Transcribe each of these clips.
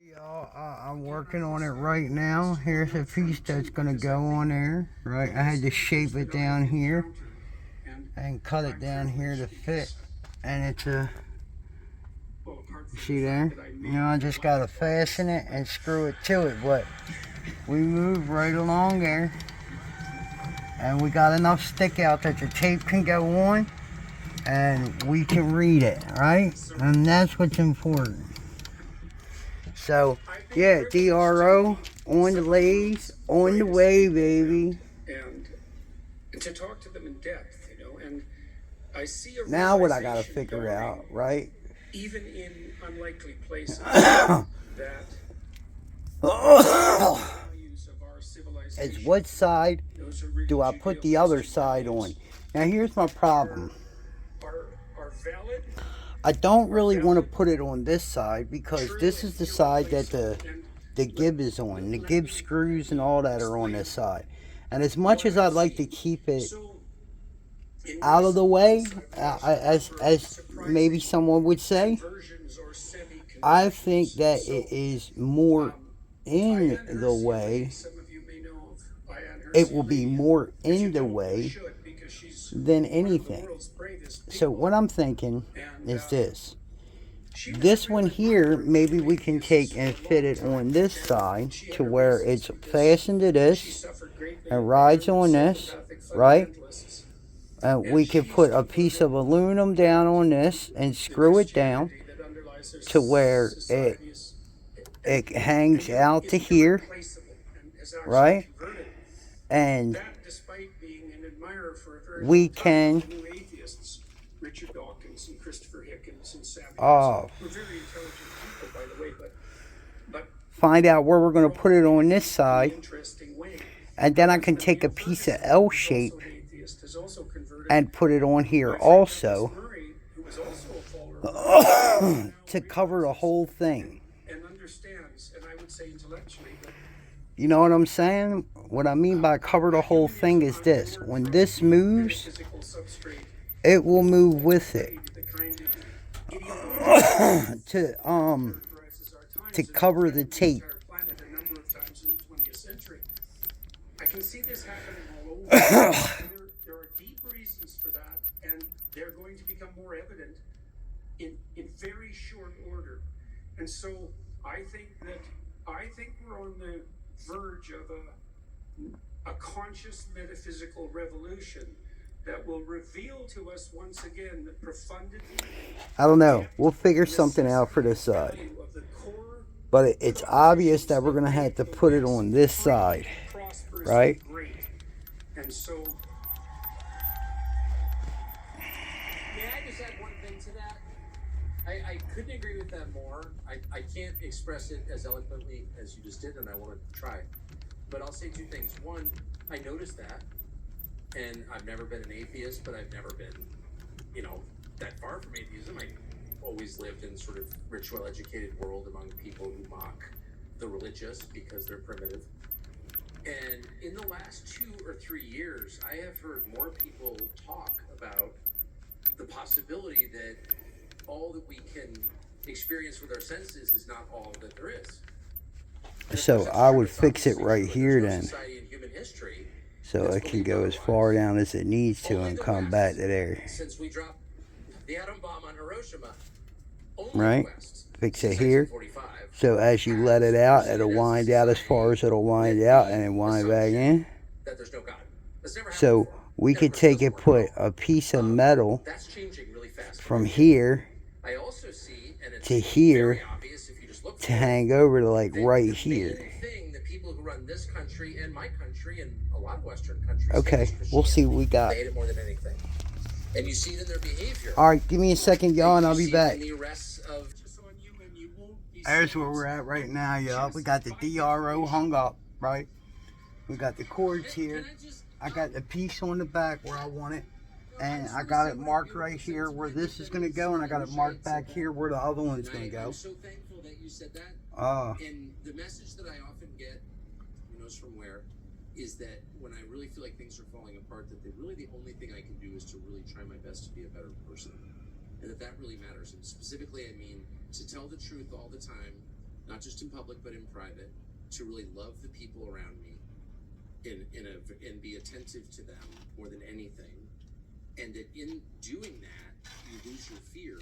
Y'all, I'm working on it right now. Here's a piece that's gonna go on there, right? I had to shape it down here and cut it down here to fit, and it's a, see there? You know, I just gotta fasten it and screw it to it, but we move right along there, and we got enough stick out that the tape can go on, and we can read it, right? And that's what's important. So, yeah, DRO on the lathe, on the way, baby. And to talk to them in depth, you know, and I see a now what I gotta figure out, right? Even in unlikely places, that is what side do I put the other side on? Now here's my problem. Are valid. I don't really want to put it on this side because this is the side that the gib is on. The gib screws and all that are on this side. And as much as I'd like to keep it out of the way, as maybe someone would say, I think that it is more in the way. It will be more in the way than anything. So what I'm thinking is this. This one here, maybe we can take and fit it on this side to where it's fastened to this and rides on this, right? We could put a piece of aluminum down on this and screw it down to where it hangs out to here, right? And we can find out where we're going to put it on this side, and then I can take a piece of L shape and put it on here also to cover the whole thing. You know what I'm saying? What I mean by cover the whole thing is this. When this moves, it will move with it. To cover the tape. I can see this happening all over. There are deep reasons for that, and they're going to become more evident in very short order. And so I think we're on the verge of a conscious metaphysical revolution that will reveal to us once again the profundity. I don't know. We'll figure something out for this side. But it's obvious that we're going to have to put it on this side, right? And so, may I just add one thing to that? I couldn't agree with that more. I can't express it as eloquently as you just did, and I want to try. But I'll say two things. One, I noticed that, and I've never been an atheist, but I've never been, that far from atheism. I always lived in sort of ritual educated world among people who mock the religious because they're primitive. And in the last 2 or 3 years, I have heard more people talk about the possibility that all that we can experience with our senses is not all that there is. So I would fix it right here then. So it can go as far down as it needs to and come back to there. Since we dropped the atom bomb on Hiroshima, right? Fix it here. So as you let it out, it'll wind out as far as it'll wind out and then wind back in. So we could take and put a piece of metal from here to here to hang over to like right here. Okay, we'll see what we got. And you see it in their behavior. All right, give me a second, y'all, and I'll be back. There's where we're at right now, y'all. We got the DRO hung up, right? We got the cords here. I got the piece on the back where I want it. And I got it marked right here where this is going to go. And I got it marked back here where the other one's going to go. I'm so thankful that you said that. And the message that I often get, who knows from where, is that when I really feel like things are falling apart, that really the only thing I can do is to really try my best to be a better person. And that really matters. And specifically, I mean, to tell the truth all the time, not just in public but in private, to really love the people around me, and be attentive to them more than anything, and that in doing that you lose your fear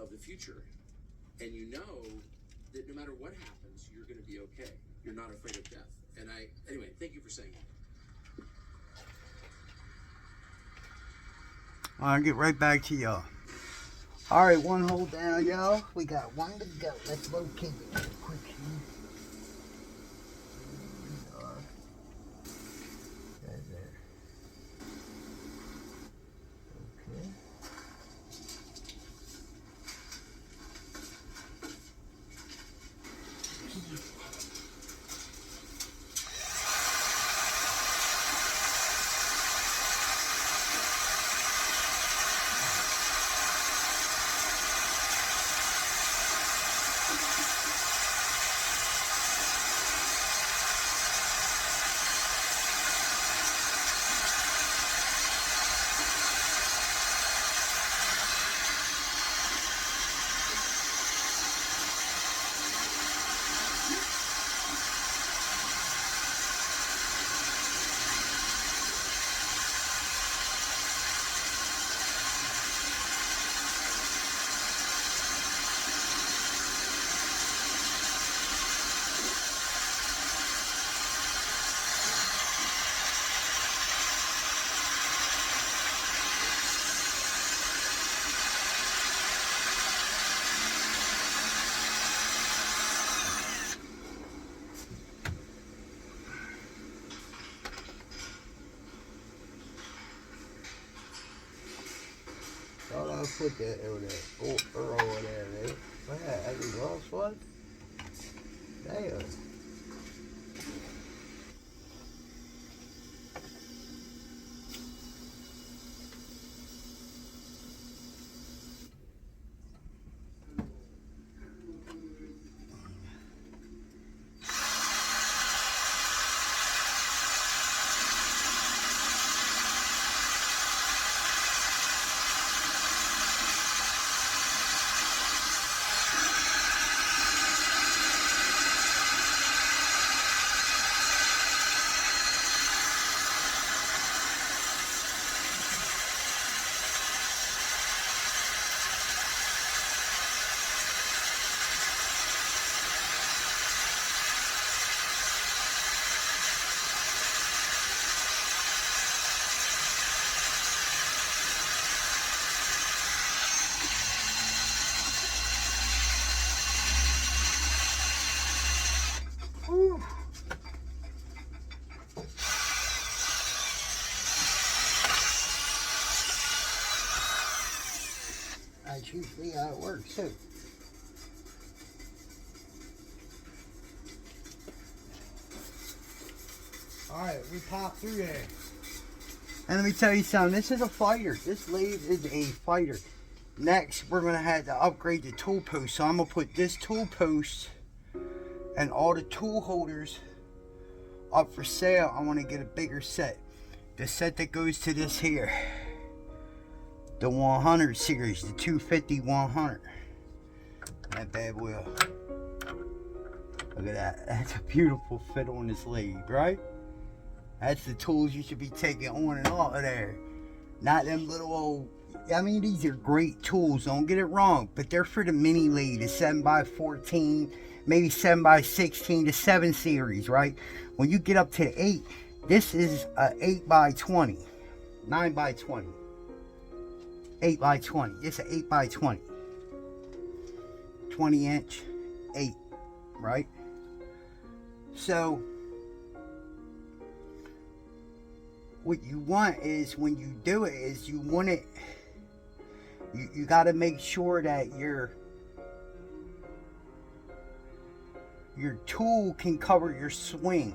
of the future, and you know that no matter what happens, you're going to be okay. You're not afraid of death. And anyway, thank you for saying that. I'll get right back to y'all. All right, one hole down, y'all. We got one to go. Let's locate it real quick here. There we are. Right there. Okay. Thought I put that over there. Oh, over there, right? What happened? I lost one? Damn. Whew. That's usually how it works too. Alright, we popped through there. And let me tell you something, this is a fighter. This lathe is a fighter. Next, we're going to have to upgrade the tool post. So I'm going to put this tool post and all the tool holders up for sale. I want to get a bigger set. The set that goes to this here. The 100 series, the 250 100. That bad boy. Look at that. That's a beautiful fit on this lathe, right? That's the tools you should be taking on and off of there. Not them little old... I mean, these are great tools, don't get it wrong. But they're for the mini lathe, the 7x14, maybe 7x16, the 7 series, right? When you get up to the 8, this is a 8x20, 9x20. 8x20. It's an 8x20. 20 inch, 8, right? So, what you want is, when you do it, is you want it, you got to make sure that your tool can cover your swing.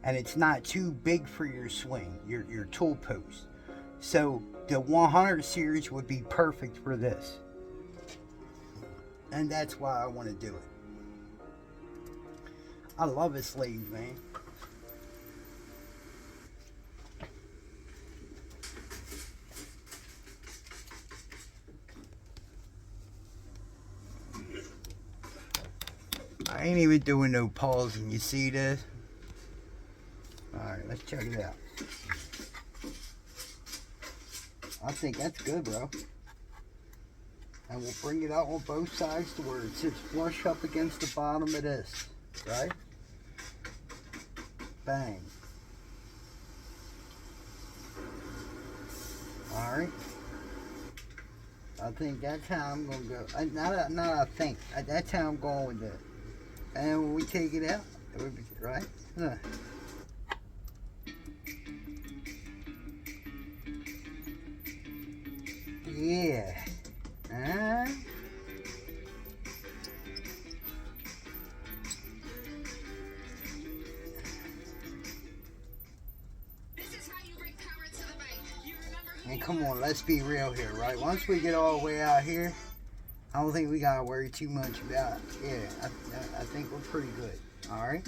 And it's not too big for your swing, your tool post. So, the 100 series would be perfect for this. And that's why I want to do it. I love this lathe, man. ain't even doing no pausing. You see this? Alright, let's check it out. I think that's good, bro. And we'll bring it out on both sides to where it sits flush up against the bottom of this. Right? Bang. Alright. I think that's how I'm going to go. I think. That's how I'm going with it. And when we take it out, it would be, right? Huh. Yeah. And come on, let's be real here, right? Once we get all the way out here, I don't think we gotta worry too much about it. Yeah, I think we're pretty good. All right.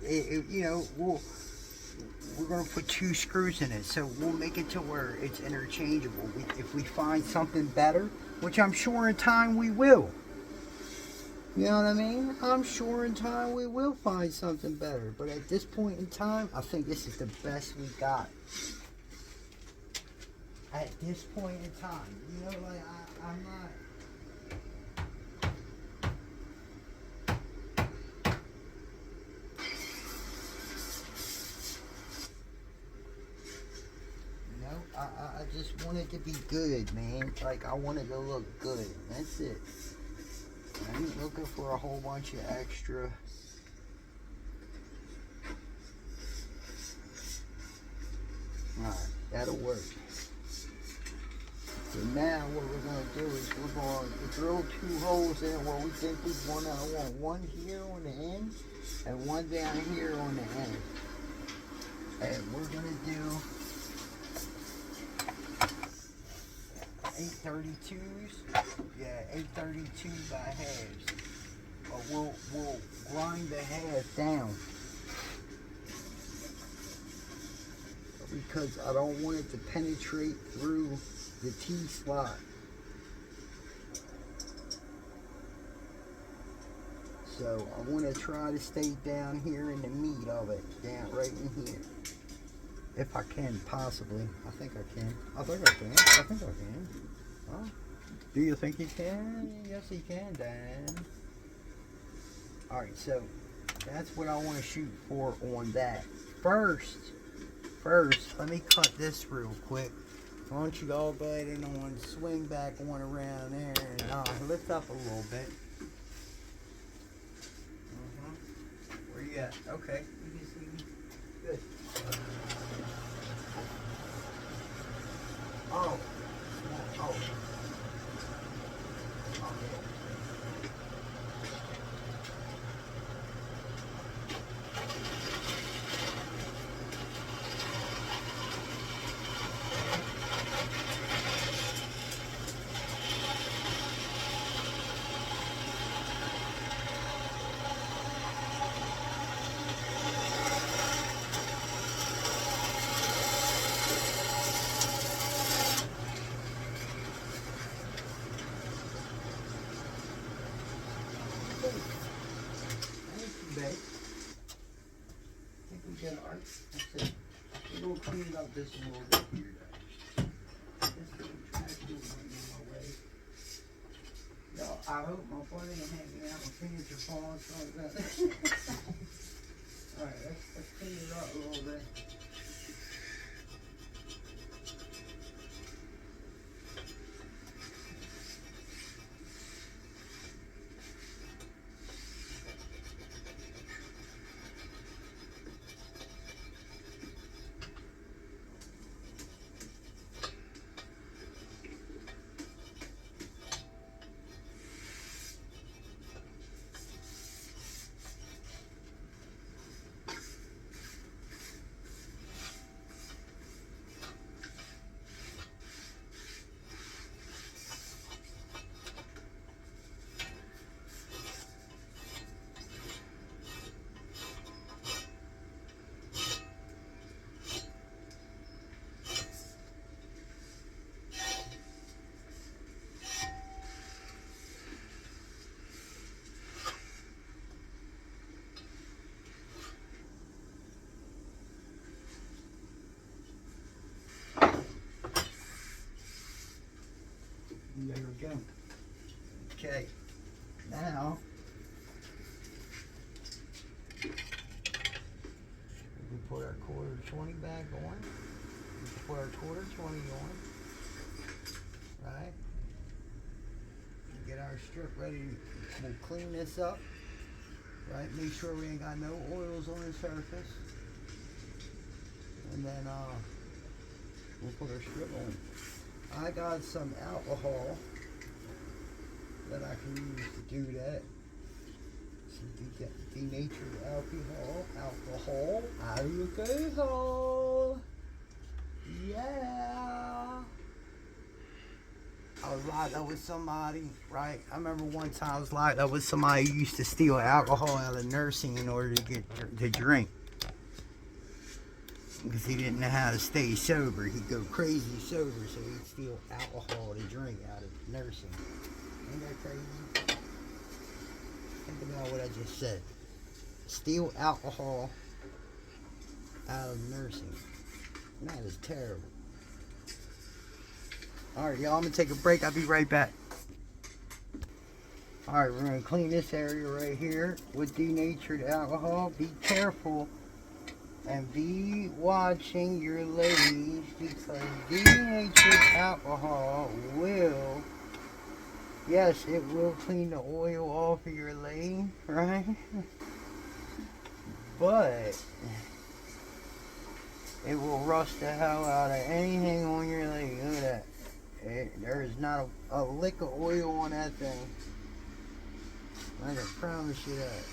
And you know, we're gonna put 2 screws in it, so we'll make it to where it's interchangeable. If we find something better, which I'm sure in time we will. You know what I mean? I'm sure in time we will find something better. But at this point in time, I think this is the best we got. At this point in time. You know, like, I'm not... You know, I just want it to be good, man. Like, I want it to look good. That's it. I ain't looking for a whole bunch of extra. Alright, that'll work. So now what we're going to do is we're going to drill 2 holes in where we think we want. I want one here on the end and one down here on the end. And we're going to do 832s. Yeah, 832 by halves. But we'll grind the half down. Because I don't want it to penetrate through the T-slot. So I want to try to stay down here in the meat of it. Down right in here. If I can, possibly. I think I can. I think I can. Huh? Do you think he can? Yes, he can, Dan. Alright, so that's what I want to shoot for on that. First, let me cut this real quick. Why don't you all go ahead and swing back on around there and lift up a little bit. Where you at? Okay. You can see me? Good. Oh. That's it. We're going to clean up this a little bit here. This little trash can in my way. Yo, I hope my phone ain't hanging out. My fingers are falling from that. Alright, let's clean it up a little bit. Breakem. Okay, now we put our quarter 20 back on. We put our quarter 20 on. Right? Get our strip ready. We'll clean this up. Right? Make sure we ain't got no oils on the surface. And then we'll put our strip on. I got some alcohol that I can use to do that. Some denatured alcohol. Yeah. I was locked up with somebody, right? I remember one time I was locked up with somebody who used to steal alcohol out of nursing in order to get to drink. Because he didn't know how to stay sober. He'd go crazy sober, so he'd steal alcohol to drink out of nursing. Ain't that crazy? Think about what I just said. Steal alcohol out of nursing. That is terrible. Alright, y'all, I'm going to take a break. I'll be right back. Alright, we're going to clean this area right here with denatured alcohol. Be careful and be watching your ladies, because denatured alcohol will, yes, it will clean the oil off of your leg, right? But it will rust the hell out of anything on your leg. Look at that. There is not a lick of oil on that thing. I can promise you that.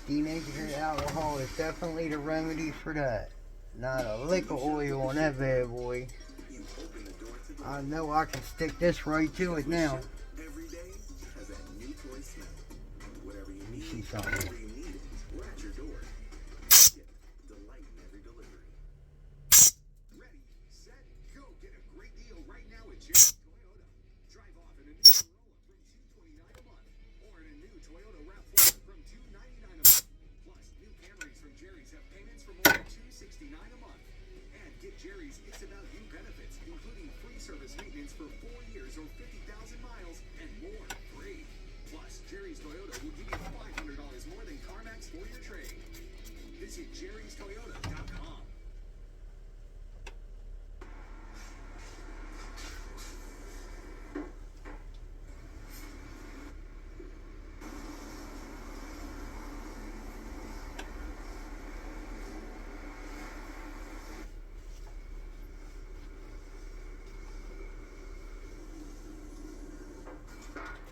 Denatured alcohol is definitely the remedy for that. Not a lick of oil on that bad boy. I know I can stick this right to it now. Let me see something.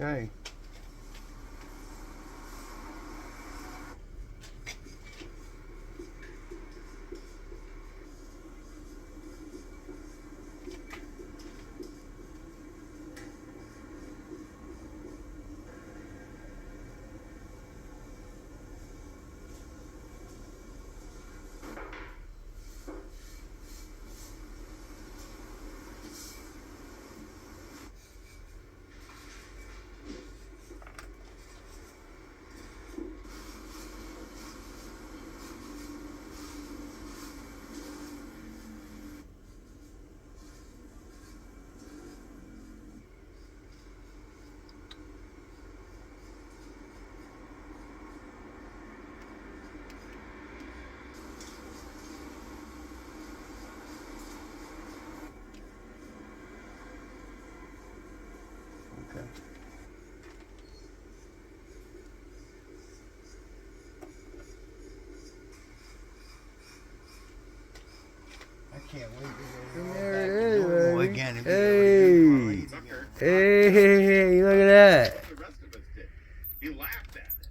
Okay. Okay. I can't wait to go There it is, again. And Hey, look at that. The rest of us did. He laughed at it.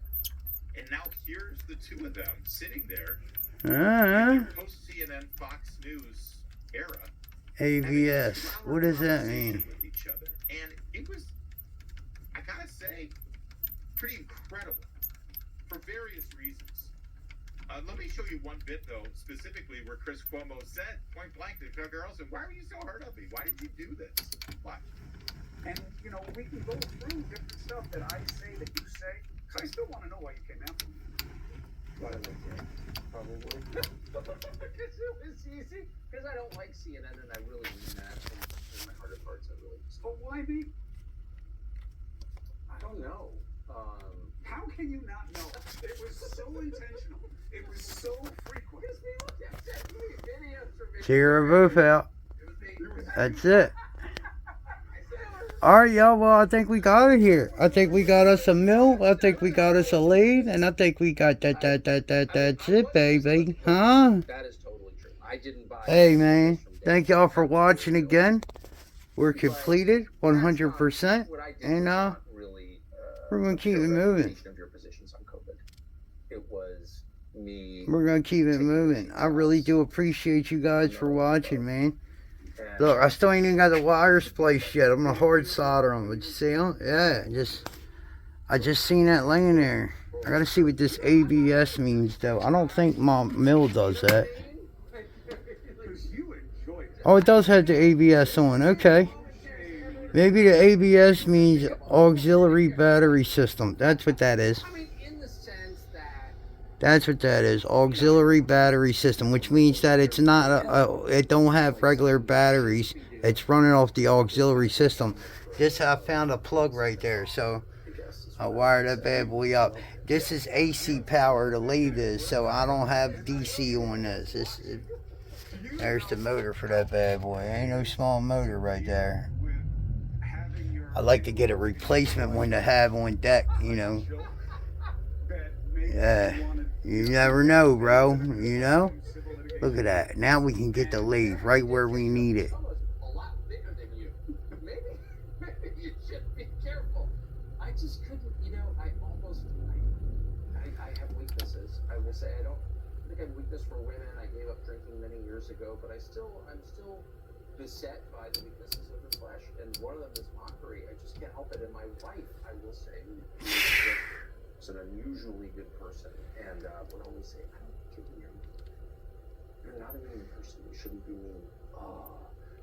And now here's the two of them sitting there in their post-CNN Fox News era. AVS. What does that mean? With each other. And it was, I gotta say, pretty incredible for various reasons. Let me show you one bit, though, specifically where Chris Cuomo said point blank to Tucker Carlson, "Why were you so hard on me? Why did you do this?" Watch. And, you know, we can go through different stuff that I say, that you say, because I still want to know why you came after me. Probably. Because it was easy. Because I don't like CNN, and I really mean that. And my harder parts. I really just, But why me? I don't know. How can you not know? It was so intentional. It was so frequent. Cheer her both out. That's it. Alright, y'all. Well, I think we got it here. I think we got us a mill. I think we got us a lathe. And I think we got that's it, baby. Huh? that is totally true. I didn't buy. Hey, man. Thank y'all for watching again. We're completed 100%. What I did And, was not really. we're going to keep it a moving. representation of your positions on COVID. It was me. We're going to keep it moving. I really do appreciate you guys for watching, man. Look, I still ain't even got the wires placed yet. I'm going to hard solder them. But you see them? Yeah, I just seen that laying there. I got to see what this ABS means, though. I don't think my mill does that. Oh, it does have the ABS on. Okay. Maybe the ABS means auxiliary battery system. That's what that is. I mean, in the sense that. That's what that is. Auxiliary battery system, which means that it's not it don't have regular batteries. It's running off the auxiliary system. This, I found a plug right there, so I'll wire that bad boy up. This is AC power, the lathe is, so I don't have DC on this. There's the motor for that bad boy. Ain't no small motor right there. I like to get a replacement one to have on deck, you know. Yeah, you never know, bro, you know. Look at that. Now we can get the lathe right where we need it. A lot bigger than you. Maybe you should be careful. I just couldn't, you know, I have weaknesses. I will say I think I have weakness for women. I gave up drinking many years ago, but I'm still beset by the weaknesses of the flesh, and one of them is mockery. I just can't help it. And my wife, I will say, is an unusually good person, and would always say, I don't think you're not a mean person. You shouldn't be mean.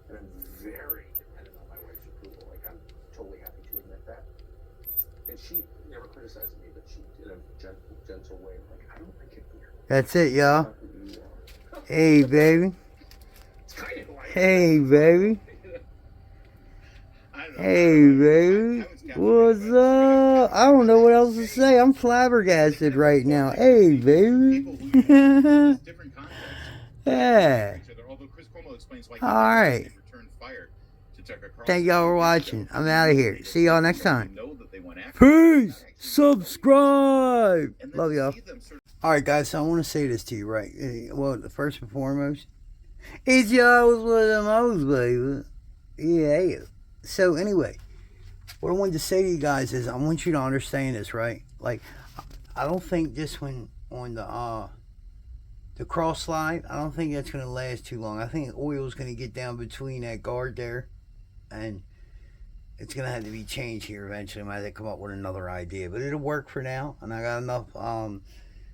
And I'm very dependent on my wife's approval. Like, I'm totally happy to admit that. And she never criticized me, but she, in a gentle way, like, I don't think you're. That's it, y'all. Hey, baby. Hey, baby. Hey, baby. What's up? I don't know what else to say. I'm flabbergasted right now. Hey, baby. Yeah. Alright. Thank y'all for watching. I'm out of here. See y'all next time. Peace. Subscribe. Love y'all. Alright, guys. So I want to say this to you, right? Well, first and foremost, it's y'all with the most, baby. Yeah. So anyway, what I wanted to say to you guys is I want you to understand this, right? Like, I don't think this one on the cross slide, I don't think that's going to last too long. I think oil is going to get down between that guard there, and it's going to have to be changed here eventually. I might have to come up with another idea, but it'll work for now, and I got enough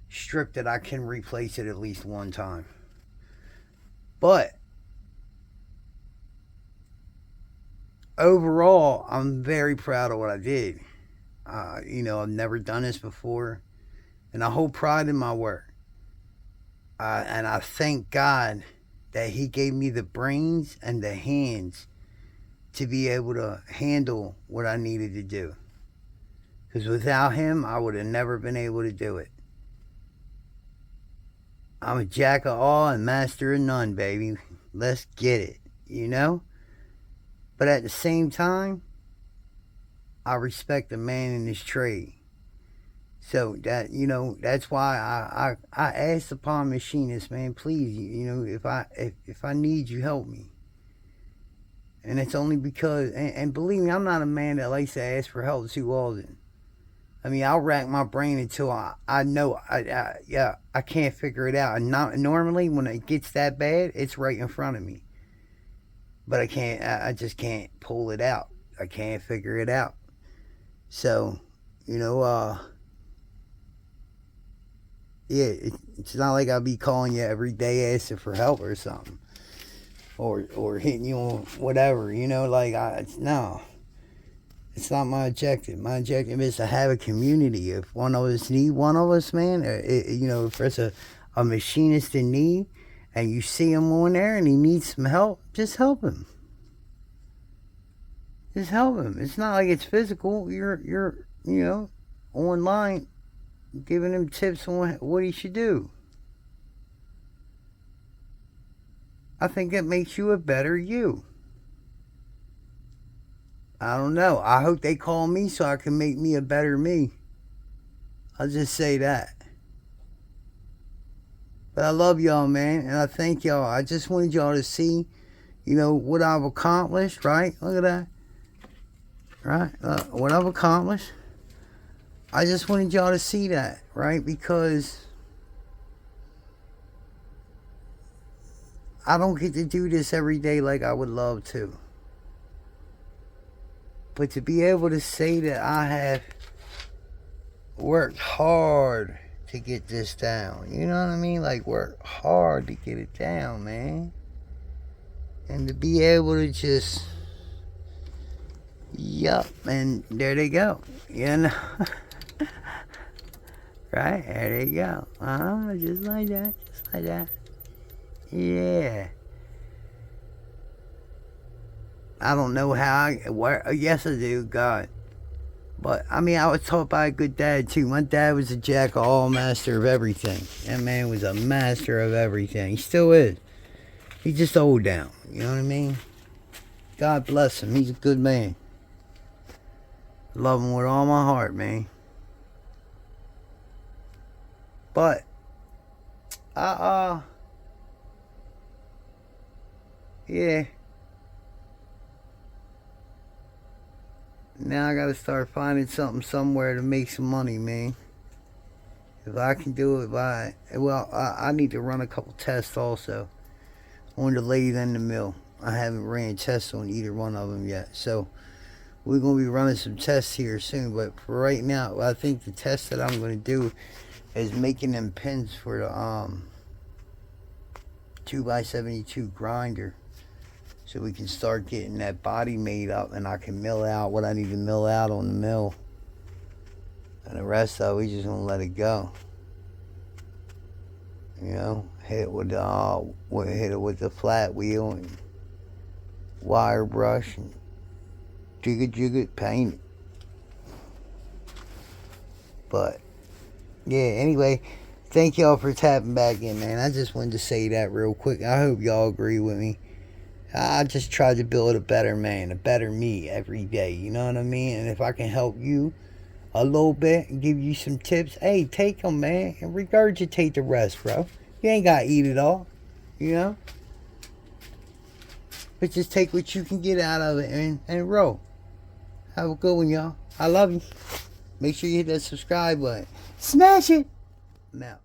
strip that I can replace it at least one time. But overall, I'm very proud of what I did. You know, I've never done this before, and I hold pride in my work. And I thank God that He gave me the brains and the hands to be able to handle what I needed to do. Because without Him, I would have never been able to do it. I'm a jack of all and master of none, baby. Let's get it, you know? But at the same time, I respect the man in his trade. So that, you know, that's why I asked the palm machinist, man, please, you know, if I need you, help me. And it's only because, and believe me, I'm not a man that likes to ask for help too often. I mean, I'll rack my brain until I know I can't figure it out. And normally when it gets that bad, it's right in front of me. But I just can't pull it out. I can't figure it out. So, you know, yeah, it's not like I'll be calling you every day asking for help or something. Or hitting you on whatever, you know, like, no. It's not my objective. My objective is to have a community. If one of us need one of us, man, you know, if there's a machinist in need, and you see him on there and he needs some help, just help him. Just help him. It's not like it's physical. You're you know, online giving him tips on what he should do. I think it makes you a better you. I don't know. I hope they call me so I can make me a better me. I'll just say that. But I love y'all, man, and I thank y'all. I just wanted y'all to see, you know, what I've accomplished, right? Look at that. Right? What I've accomplished. I just wanted y'all to see that, right? Because I don't get to do this every day like I would love to. But to be able to say that I have worked hard to get this down, you know what I mean? Like, work hard to get it down, man. And to be able to just, yup, and there they go, you know? Right, there they go. Just like that, just like that. Yeah. I don't know how yes I do, God. But, I mean, I was taught by a good dad, too. My dad was a jack of all, master of everything. That man was a master of everything. He still is. He's just old now. You know what I mean? God bless him. He's a good man. Love him with all my heart, man. But, yeah. Now I gotta start finding something somewhere to make some money, man. If I can do it I need to run a couple tests also on the lathe and the mill. I haven't ran tests on either one of them yet, so we're gonna be running some tests here soon. But for right now, I think the test that I'm gonna do is making them pins for the 2x72 grinder. So we can start getting that body made up and I can mill out what I need to mill out on the mill. And the rest of it, we just gonna let it go. You know, hit it with the flat wheel and wire brush and jig it, paint it. But yeah, anyway, thank y'all for tapping back in, man. I just wanted to say that real quick. I hope y'all agree with me. I just try to build a better man, a better me every day, you know what I mean? And if I can help you a little bit and give you some tips, hey, take them, man, and regurgitate the rest, bro. You ain't got to eat it all, you know? But just take what you can get out of it and roll. Have a good one, y'all. I love you. Make sure you hit that subscribe button. Smash it! Now.